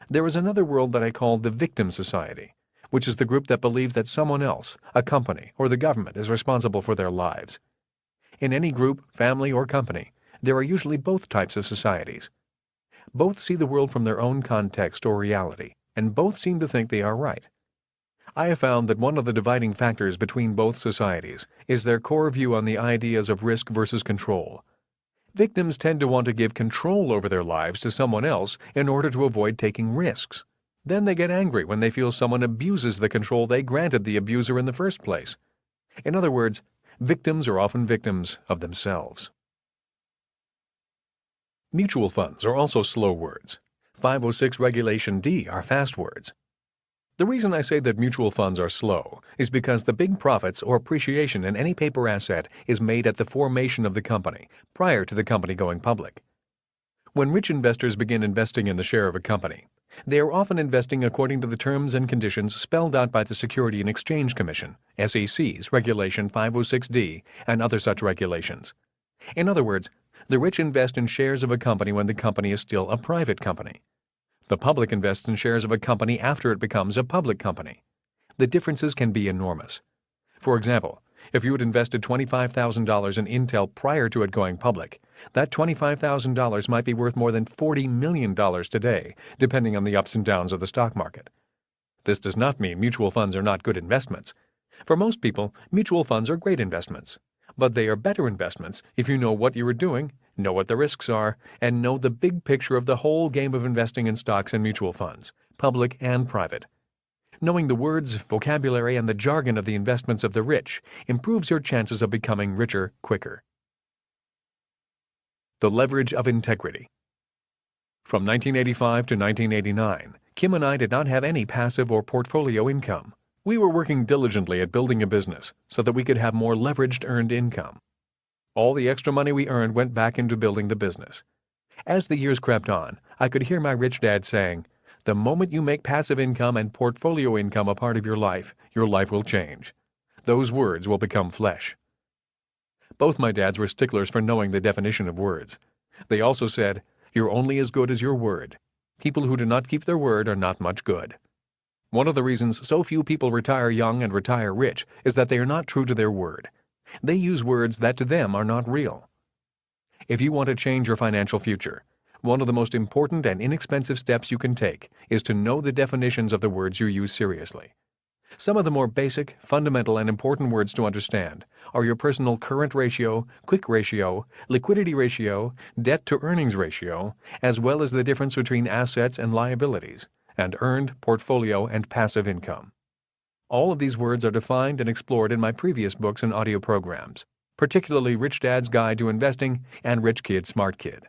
There is another world that I call the victim society, which is the group that believe that someone else, a company, or the government is responsible for their lives. In any group, family, or company, there are usually both types of societies. Both see the world from their own context or reality, and both seem to think they are right. I have found that one of the dividing factors between both societies is their core view on the ideas of risk versus control. Victims tend to want to give control over their lives to someone else in order to avoid taking risks. Then they get angry when they feel someone abuses the control they granted the abuser in the first place. In other words, victims are often victims of themselves. Mutual funds are also slow words. 506 Regulation D are fast words. The reason I say that mutual funds are slow is because the big profits or appreciation in any paper asset is made at the formation of the company, prior to the company going public. When rich investors begin investing in the share of a company, they are often investing according to the terms and conditions spelled out by the Securities and Exchange Commission, SEC's Regulation 506D, and other such regulations. In other words, the rich invest in shares of a company when the company is still a private company. The public invests in shares of a company after it becomes a public company. The differences can be enormous. For example, if you had invested $25,000 in Intel prior to it going public, that $25,000 might be worth more than $40 million today, depending on the ups and downs of the stock market. This does not mean mutual funds are not good investments. For most people, mutual funds are great investments. But they are better investments if you know what you are doing, know what the risks are, and know the big picture of the whole game of investing in stocks and mutual funds, public and private. Knowing the words, vocabulary, and the jargon of the investments of the rich improves your chances of becoming richer quicker. The leverage of integrity. From 1985 to 1989, Kim and I did not have any passive or portfolio income. We were working diligently at building a business so that we could have more leveraged earned income. All the extra money we earned went back into building the business. As the years crept on, I could hear my rich dad saying, "The moment you make passive income and portfolio income a part of your life will change. Those words will become flesh." Both my dads were sticklers for knowing the definition of words. They also said, "You're only as good as your word. People who do not keep their word are not much good." One of the reasons so few people retire young and retire rich is that they are not true to their word. They use words that to them are not real. If you want to change your financial future, one of the most important and inexpensive steps you can take is to know the definitions of the words you use seriously. Some of the more basic, fundamental, and important words to understand are your personal current ratio, quick ratio, liquidity ratio, debt to earnings ratio, as well as the difference between assets and liabilities, and earned, portfolio, and passive income. All of these words are defined and explored in my previous books and audio programs, particularly Rich Dad's Guide to Investing and Rich Kid, Smart Kid.